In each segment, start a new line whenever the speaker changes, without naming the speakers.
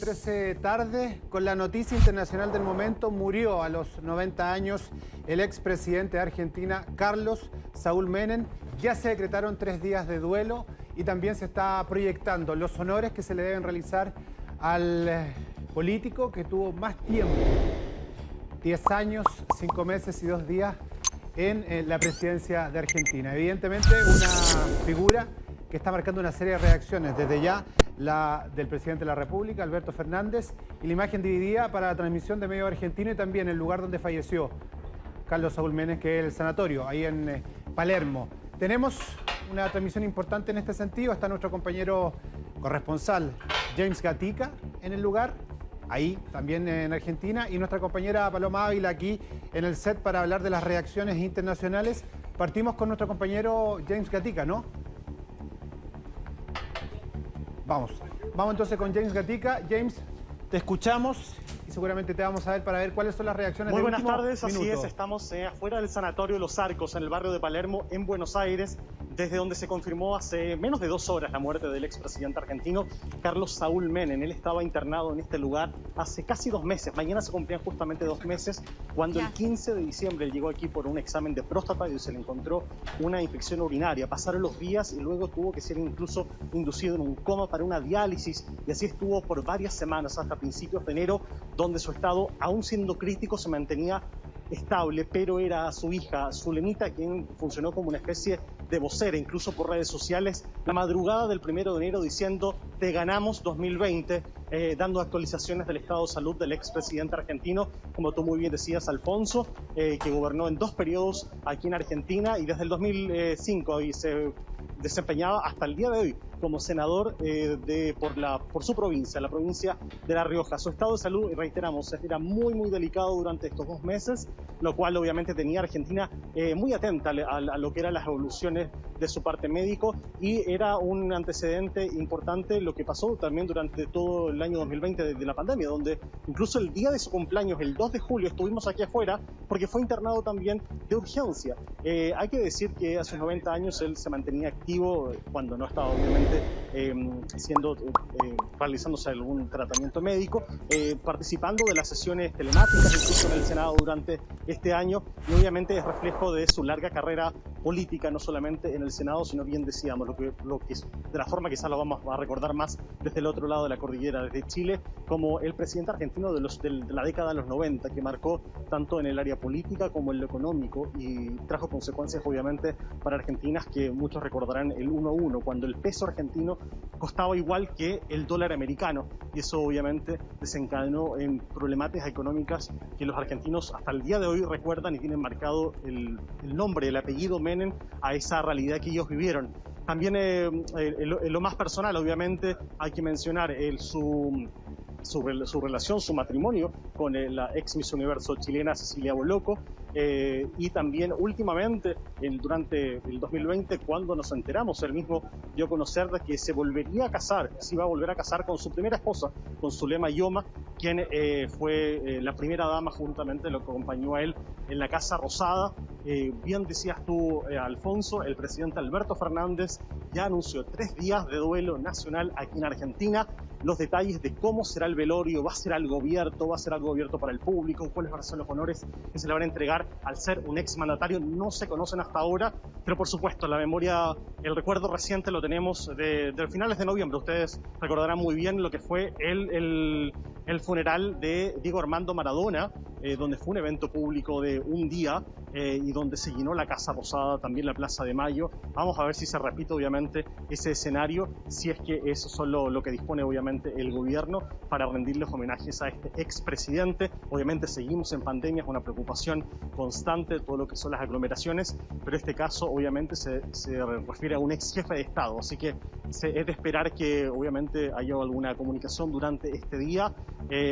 13 tarde, con la noticia internacional del momento, murió a los 90 años el expresidente de Argentina, Carlos Saúl Menem. Ya se decretaron 3 días de duelo y también se está proyectando los honores que se le deben realizar al político que tuvo más tiempo, 10 años, 5 meses y 2 días en la presidencia de Argentina. Evidentemente una figura que está marcando una serie de reacciones, desde ya la del presidente de la República, Alberto Fernández, y la imagen dividida para la transmisión de medio argentino y también el lugar donde falleció Carlos Saúl Menem, que es el sanatorio, ahí en Palermo. Tenemos una transmisión importante en este sentido, está nuestro compañero corresponsal James Gatica en el lugar, ahí también en Argentina, y nuestra compañera Paloma Ávila aquí en el set para hablar de las reacciones internacionales. Partimos con nuestro compañero James Gatica, ¿no? Vamos entonces con James Gatica. James, te escuchamos y seguramente te vamos a ver para ver cuáles son las reacciones.
Muy buenas tardes, así es, estamos afuera del Sanatorio Los Arcos, en el barrio de Palermo, en Buenos Aires, desde donde se confirmó hace menos de 2 horas la muerte del expresidente argentino Carlos Saúl Menem. Él estaba internado en este lugar hace casi 2 meses. Mañana se cumplían justamente 2 meses cuando el 15 de diciembre él llegó aquí por un examen de próstata y se le encontró una infección urinaria. Pasaron los días y luego tuvo que ser incluso inducido en un coma para una diálisis, y así estuvo por varias semanas hasta principios de enero, donde su estado, aún siendo crítico, se mantenía estable, pero era su hija, Zulemita, quien funcionó como una especie de vocera, incluso por redes sociales, la madrugada del 1 de enero diciendo "te ganamos 2020", dando actualizaciones del estado de salud del expresidente argentino, como tú muy bien decías, Alfonso, que gobernó en 2 periodos aquí en Argentina y desde el 2005 y se desempeñaba hasta el día de hoy como senador por su provincia, la provincia de La Rioja. Su estado de salud, reiteramos, era muy delicado durante estos 2 meses, lo cual obviamente tenía a Argentina muy atenta a lo que eran las evoluciones de su parte médico, y era un antecedente importante lo que pasó también durante todo el año 2020 de la pandemia, donde incluso el día de su cumpleaños, el 2 de julio, estuvimos aquí afuera porque fue internado también de urgencia. Hay que decir que a sus 90 años él se mantenía activo cuando no estaba obviamente realizándose algún tratamiento médico, participando de las sesiones telemáticas, incluso en el Senado durante este año, y obviamente es reflejo de su larga carrera política, no solamente en el Senado, sino bien decíamos, de la forma quizás lo vamos a recordar más desde el otro lado de la cordillera, desde Chile, como el presidente argentino de la década de los 90, que marcó tanto en el área política como en lo económico y trajo consecuencias obviamente para Argentinas que muchos recordarán el 1-1, cuando el peso argentino costaba igual que el dólar americano, y eso obviamente desencadenó en problemáticas económicas que los argentinos hasta el día de hoy recuerdan y tienen marcado el nombre, el apellido Menem a esa realidad que ellos vivieron. También en lo más personal, obviamente, hay que mencionar su relación, su matrimonio con la ex Miss Universo chilena Cecilia Boloco, y también últimamente, durante el 2020, cuando nos enteramos, él mismo dio a conocer de que se volvería a casar, se iba a volver a casar con su primera esposa, con Zulema Yoma, quien fue la primera dama, juntamente lo acompañó a él en la Casa Rosada. Bien decías tú, Alfonso, el presidente Alberto Fernández ya anunció 3 días de duelo nacional aquí en Argentina. Los detalles de cómo será el velorio, va a ser algo abierto para el público, cuáles van a ser los honores que se le van a entregar al ser un exmandatario, no se conocen hasta ahora, pero por supuesto la memoria, el recuerdo reciente lo tenemos de finales de noviembre. Ustedes recordarán muy bien lo que fue el funeral de Diego Armando Maradona, donde fue un evento público de un día y donde se llenó la Casa Rosada, también la Plaza de Mayo. Vamos a ver si se repite obviamente ese escenario, si es que eso es lo que dispone obviamente el gobierno para rendirles homenajes a este expresidente. Obviamente seguimos en pandemia, es una preocupación constante todo lo que son las aglomeraciones, pero este caso obviamente se refiere a un ex jefe de Estado, así que es de esperar que obviamente haya alguna comunicación durante este día.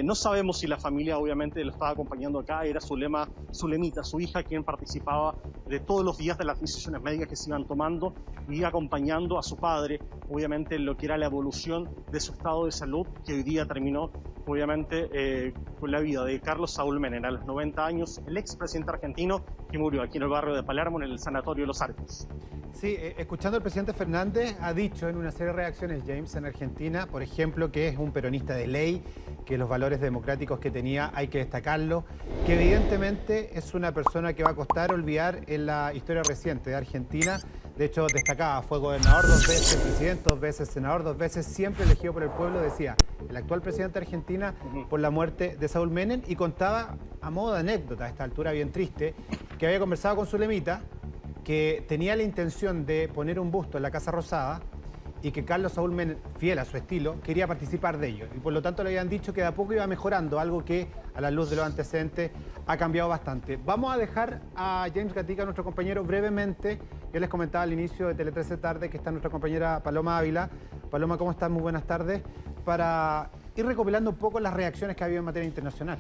No sabemos si la familia obviamente lo estaba acompañando acá, era Zulemita, su hija, quien participaba de todos los días de las decisiones médicas que se iban tomando y acompañando a su padre, obviamente en lo que era la evolución de su estado de salud, que hoy día terminó obviamente, con la vida de Carlos Saúl Menem a los 90 años, el expresidente argentino que murió aquí en el barrio de Palermo, en el Sanatorio de los Arcos.
Sí, escuchando al presidente Fernández, ha dicho en una serie de reacciones, James, en Argentina, por ejemplo, que es un peronista de ley, que los valores democráticos que tenía hay que destacarlo, que evidentemente es una persona que va a costar olvidar en la historia reciente de Argentina. De hecho, destacaba, fue gobernador 2 veces, presidente 2 veces, senador 2 veces, siempre elegido por el pueblo, decía, el actual presidente de Argentina por la muerte de Saúl Menem, y contaba a modo de anécdota, a esta altura bien triste, que había conversado con Zulemita, que tenía la intención de poner un busto en la Casa Rosada y que Carlos Saúl Menem, fiel a su estilo, quería participar de ello. Y por lo tanto le habían dicho que de a poco iba mejorando, algo que a la luz de los antecedentes ha cambiado bastante. Vamos a dejar a James Gatica, nuestro compañero, brevemente. Yo les comentaba al inicio de Tele 13 Tarde que está nuestra compañera Paloma Ávila. Paloma, ¿cómo estás? Muy buenas tardes. Para ir recopilando un poco las reacciones que ha habido en materia internacional.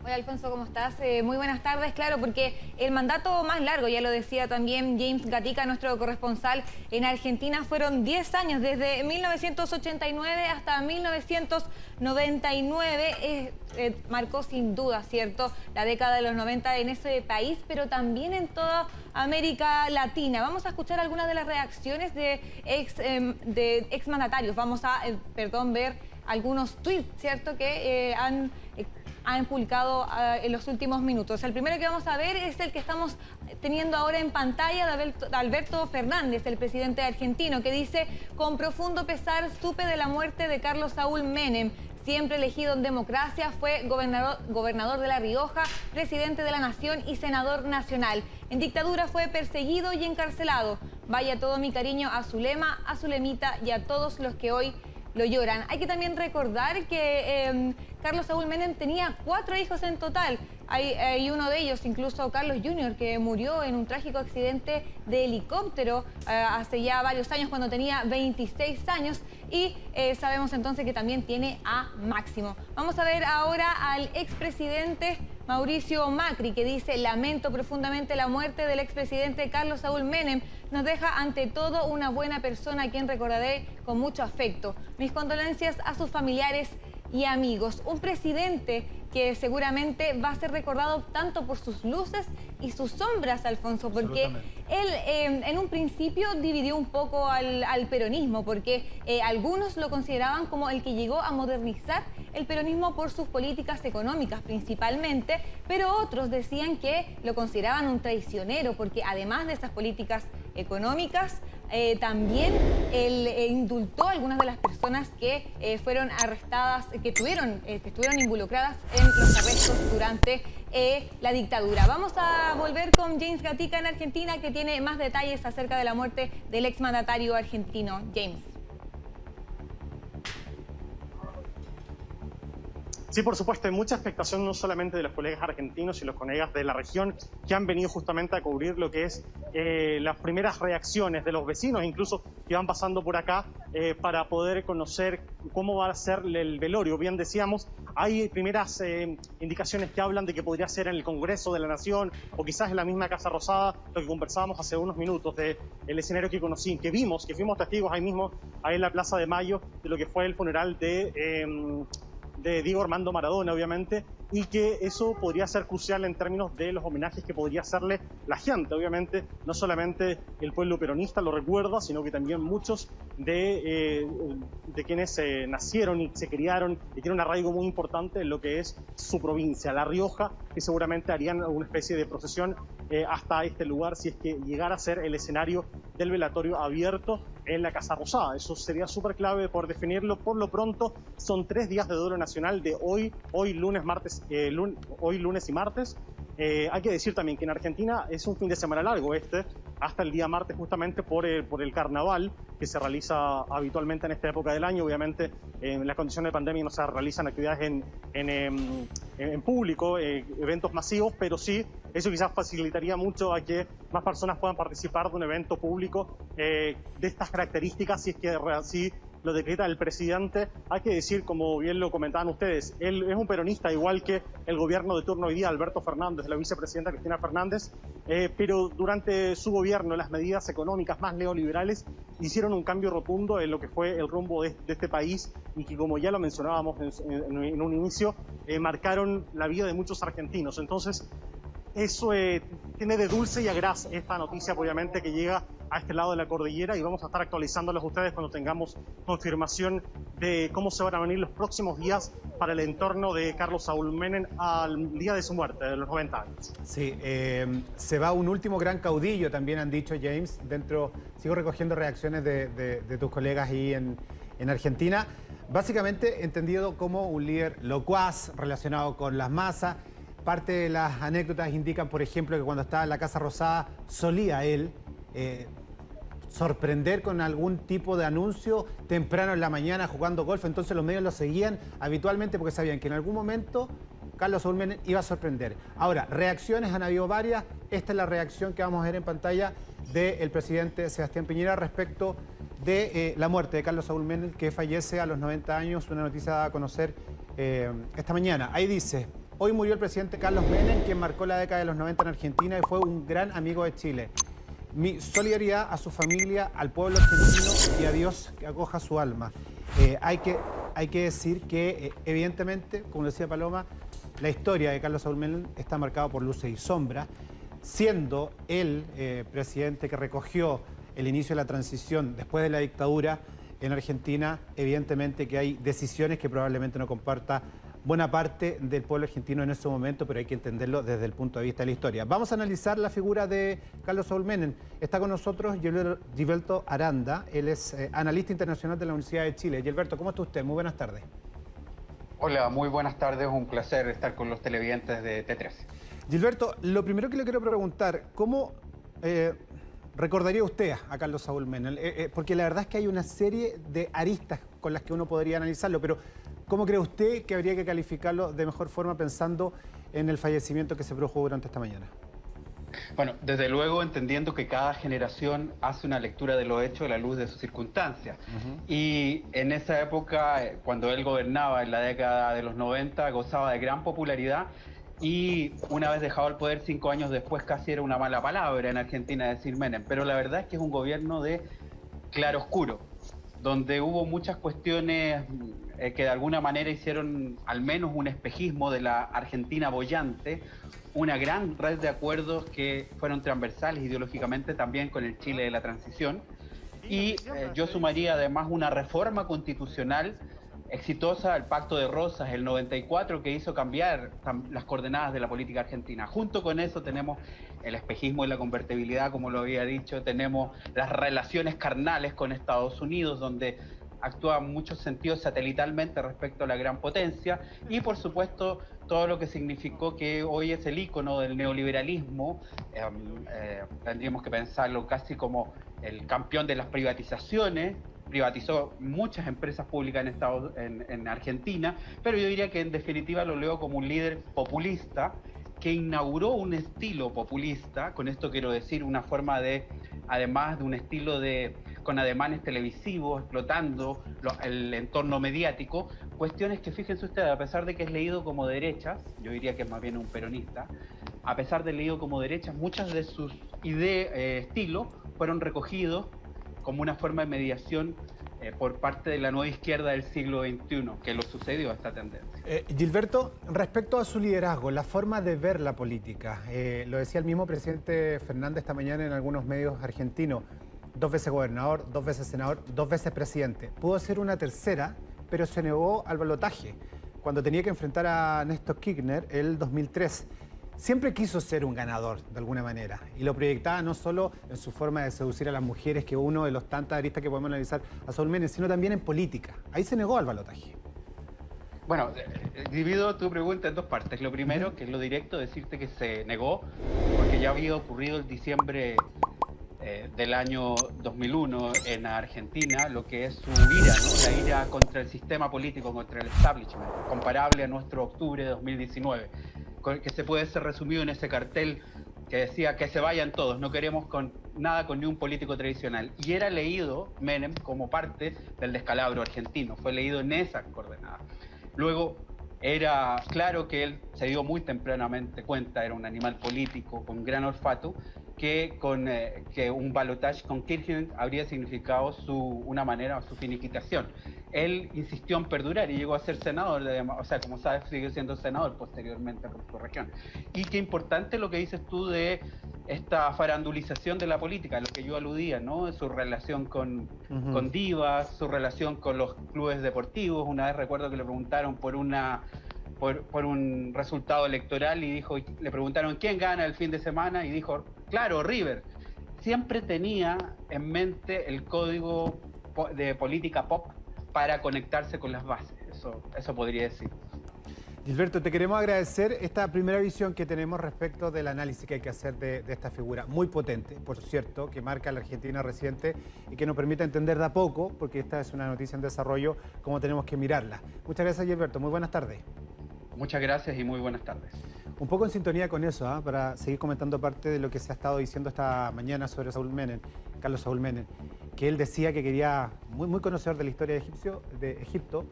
Hola Alfonso, ¿cómo estás? Muy buenas tardes, claro, porque el mandato más largo, ya lo decía también James Gatica, nuestro corresponsal en Argentina, fueron 10 años, desde 1989 hasta 1999, marcó sin duda, ¿cierto?, la década de los 90 en ese país, pero también en toda América Latina. Vamos a escuchar algunas de las reacciones de exmandatarios, vamos a, ver algunos tweets, ¿cierto?, que han publicado en los últimos minutos. El primero que vamos a ver es el que estamos teniendo ahora en pantalla de Alberto Fernández, el presidente argentino, que dice: con profundo pesar supe de la muerte de Carlos Saúl Menem. Siempre elegido en democracia, fue gobernador de La Rioja, presidente de la Nación y senador nacional. En dictadura fue perseguido y encarcelado. Vaya todo mi cariño a Zulema, a Zulemita y a todos los que hoy lo lloran. Hay que también recordar que Carlos Saúl Menem tenía 4 hijos en total. Hay uno de ellos, incluso Carlos Jr., que murió en un trágico accidente de helicóptero hace ya varios años, cuando tenía 26 años. Y sabemos entonces que también tiene a Máximo. Vamos a ver ahora al expresidente Mauricio Macri, que dice: lamento profundamente la muerte del expresidente Carlos Saúl Menem. Nos deja ante todo una buena persona a quien recordaré con mucho afecto. Mis condolencias a sus familiares y amigos. Un presidente que seguramente va a ser recordado tanto por sus luces y sus sombras, Alfonso, porque él en un principio dividió un poco al peronismo, porque algunos lo consideraban como el que llegó a modernizar el peronismo por sus políticas económicas principalmente, pero otros decían que lo consideraban un traicionero, porque además de esas políticas económicas, también él indultó a algunas de las personas que fueron arrestadas, que estuvieron involucradas en los arrestos durante la dictadura. Vamos a volver con James Gatica en Argentina, que tiene más detalles acerca de la muerte del exmandatario argentino. James.
Sí, por supuesto, hay mucha expectación no solamente de los colegas argentinos y los colegas de la región que han venido justamente a cubrir lo que es las primeras reacciones de los vecinos, incluso que van pasando por acá para poder conocer cómo va a ser el velorio. Bien decíamos, hay primeras indicaciones que hablan de que podría ser en el Congreso de la Nación o quizás en la misma Casa Rosada, lo que conversábamos hace unos minutos del escenario que conocí, que fuimos testigos ahí mismo, ahí en la Plaza de Mayo, de lo que fue el funeral de Diego Armando Maradona, obviamente, y que eso podría ser crucial en términos de los homenajes que podría hacerle la gente. Obviamente, no solamente el pueblo peronista lo recuerda, sino que también muchos de quienes nacieron y se criaron y tienen un arraigo muy importante en lo que es su provincia, La Rioja, que seguramente harían una especie de procesión hasta este lugar si es que llegara a ser el escenario del velatorio abierto en la Casa Rosada. Eso sería súper clave por definirlo. Por lo pronto, son 3 días de duelo nacional de hoy lunes y martes. Hay que decir también que en Argentina es un fin de semana largo hasta el día martes, justamente por el carnaval que se realiza habitualmente en esta época del año. Obviamente, en las condiciones de pandemia no se realizan actividades en público, eventos masivos, pero sí, eso quizás facilitaría mucho a que más personas puedan participar de un evento público de estas características, si es que así lo decreta el presidente. Hay que decir, como bien lo comentaban ustedes, él es un peronista, igual que el gobierno de turno hoy día, Alberto Fernández, la vicepresidenta Cristina Fernández, pero durante su gobierno las medidas económicas más neoliberales hicieron un cambio rotundo en lo que fue el rumbo de este país y que, como ya lo mencionábamos en un inicio, marcaron la vida de muchos argentinos. Entonces, eso tiene de dulce y a gras esta noticia, obviamente, que llega a este lado de la cordillera, y vamos a estar actualizándoles a ustedes cuando tengamos confirmación de cómo se van a venir los próximos días para el entorno de Carlos Saúl Menem al día de su muerte, de los 90 años.
Sí, se va un último gran caudillo, también han dicho, James. Sigo recogiendo reacciones de tus colegas ahí en Argentina. Básicamente entendido como un líder locuaz relacionado con las masas. Parte de las anécdotas indican, por ejemplo, que cuando estaba en la Casa Rosada solía él sorprender con algún tipo de anuncio temprano en la mañana jugando golf. Entonces los medios lo seguían habitualmente porque sabían que en algún momento Carlos Saúl Menem iba a sorprender. Ahora, reacciones han habido varias. Esta es la reacción que vamos a ver en pantalla del presidente Sebastián Piñera respecto de la muerte de Carlos Saúl Menem, que fallece a los 90 años. Una noticia dada a conocer esta mañana. Ahí dice: hoy murió el presidente Carlos Menem, quien marcó la década de los 90 en Argentina y fue un gran amigo de Chile. Mi solidaridad a su familia, al pueblo argentino y a Dios que acoja su alma. Hay que decir que, evidentemente, como decía Paloma, la historia de Carlos Saúl Menem está marcada por luces y sombras, siendo el presidente que recogió el inicio de la transición después de la dictadura en Argentina. Evidentemente que hay decisiones que probablemente no comparta buena parte del pueblo argentino en ese momento, pero hay que entenderlo desde el punto de vista de la historia. Vamos a analizar la figura de Carlos Saúl Menem. Está con nosotros Gilberto Aranda, él es analista internacional de la Universidad de Chile. Gilberto, ¿cómo está usted? Muy buenas tardes.
Hola, muy buenas tardes, un placer estar con los televidentes de T13.
Gilberto, lo primero que le quiero preguntar, ¿cómo recordaría usted a Carlos Saúl Menem? Porque la verdad es que hay una serie de aristas con las que uno podría analizarlo, pero ¿cómo cree usted que habría que calificarlo de mejor forma pensando en el fallecimiento que se produjo durante esta mañana?
Bueno, desde luego entendiendo que cada generación hace una lectura de lo hecho a la luz de sus circunstancias. Y en esa época, cuando él gobernaba en la década de los 90, gozaba de gran popularidad y una vez dejado el poder 5 años después casi era una mala palabra en Argentina decir Menem. Pero la verdad es que es un gobierno de claroscuro, donde hubo muchas cuestiones que de alguna manera hicieron al menos un espejismo de la Argentina boyante, una gran red de acuerdos que fueron transversales ideológicamente también con el Chile de la transición, y yo sumaría además una reforma constitucional exitosa, el Pacto de Rosas, el 94, que hizo cambiar las coordenadas de la política argentina. Junto con eso tenemos el espejismo y la convertibilidad, como lo había dicho, tenemos las relaciones carnales con Estados Unidos, donde actúa en muchos sentidos satelitalmente respecto a la gran potencia, y por supuesto todo lo que significó que hoy es el ícono del neoliberalismo. Tendríamos que pensarlo casi como el campeón de las privatizaciones. Privatizó muchas empresas públicas en Argentina, pero yo diría que en definitiva lo leo como un líder populista que inauguró un estilo populista. Con esto quiero decir una forma de, además de un estilo con ademanes televisivos, explotando el entorno mediático, cuestiones que, fíjense ustedes, a pesar de que es leído como derechas, yo diría que es más bien un peronista, a pesar de leído como derechas, muchas de sus estilos fueron recogidos como una forma de mediación por parte de la nueva izquierda del siglo XXI, que lo sucedió a esta tendencia.
Gilberto, respecto a su liderazgo, la forma de ver la política, lo decía el mismo presidente Fernández esta mañana en algunos medios argentinos: 2 veces gobernador, 2 veces senador, 2 veces presidente. Pudo ser una tercera, pero se negó al balotaje cuando tenía que enfrentar a Néstor Kirchner el 2003. Siempre quiso ser un ganador, de alguna manera, y lo proyectaba no solo en su forma de seducir a las mujeres, que uno de los tantas aristas que podemos analizar a Saúl Menem, sino también en política. Ahí se negó al balotaje.
Bueno, divido tu pregunta en 2 partes. Lo primero, que es lo directo, decirte que se negó, porque ya había ocurrido el diciembre del año 2001 en Argentina, lo que es su ira, ¿no? La ira contra el sistema político, contra el establishment, comparable a nuestro octubre de 2019, que se puede ser resumido en ese cartel que decía que se vayan todos, no queremos nada con ni un político tradicional. Y era leído Menem como parte del descalabro argentino, fue leído en esas coordenadas. Luego, Era claro que él se dio muy tempranamente cuenta, era un animal político con gran olfato, que un balotaje con Kirchner habría significado su finiquitación. Él insistió en perdurar y llegó a ser senador, o sea, como sabes, sigue siendo senador posteriormente por su región. Y qué importante lo que dices tú de esta farandulización de la política, a lo que yo aludía, ¿no? Su relación con divas, su relación con los clubes deportivos. Una vez recuerdo que le preguntaron por un resultado electoral y le preguntaron quién gana el fin de semana y dijo, claro, River. Siempre tenía en mente el código de política pop para conectarse con las bases, eso podría decir.
Gilberto, te queremos agradecer esta primera visión que tenemos respecto del análisis que hay que hacer de esta figura, muy potente, por cierto, que marca la Argentina reciente y que nos permite entender de a poco, porque esta es una noticia en desarrollo, cómo tenemos que mirarla. Muchas gracias, Gilberto, muy buenas tardes.
Muchas gracias y muy buenas tardes.
Un poco en sintonía con eso, para seguir comentando parte de lo que se ha estado diciendo esta mañana sobre Carlos Saúl Menem, que él decía que quería, muy conocedor de la historia de Egipto,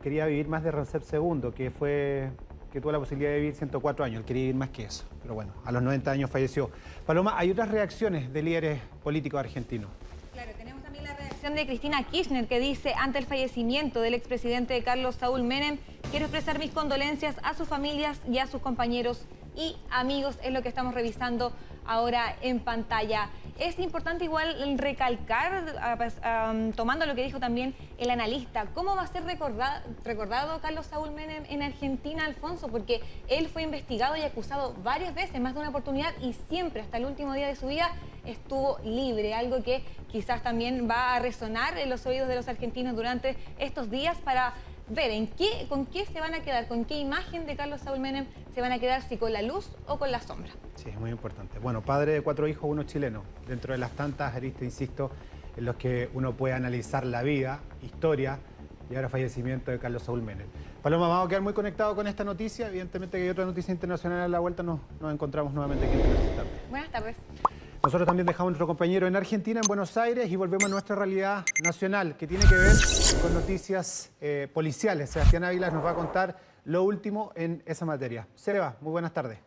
quería vivir más de Ramsés II, que tuvo la posibilidad de vivir 104 años, él quería vivir más que eso, pero bueno, a los 90 años falleció. Paloma, hay otras reacciones de líderes políticos argentinos.
Claro, tenemos también la reacción de Cristina Kirchner, que dice, ante el fallecimiento del expresidente Carlos Saúl Menem, quiero expresar mis condolencias a sus familias y a sus compañeros y amigos, es lo que estamos revisando ahora en pantalla. Es importante igual recalcar, tomando lo que dijo también el analista, cómo va a ser recordado Carlos Saúl Menem en Argentina, Alfonso, porque él fue investigado y acusado varias veces, más de una oportunidad, y siempre, hasta el último día de su vida, estuvo libre, algo que quizás también va a resonar en los oídos de los argentinos durante estos días para ver con qué se van a quedar, con qué imagen de Carlos Saúl Menem se van a quedar, si con la luz o con la sombra.
Sí, es muy importante. Bueno, padre de 4 hijos, uno chileno, dentro de las tantas aristas, insisto, en los que uno puede analizar la vida, historia y ahora fallecimiento de Carlos Saúl Menem. Paloma, vamos a quedar muy conectados con esta noticia. Evidentemente que hay otra noticia internacional a la vuelta, nos encontramos nuevamente aquí en Televisión.
Buenas tardes.
Nosotros también dejamos a nuestro compañero en Argentina, en Buenos Aires, y volvemos a nuestra realidad nacional, que tiene que ver con noticias policiales. Sebastián Ávila nos va a contar lo último en esa materia. Seba, muy buenas tardes.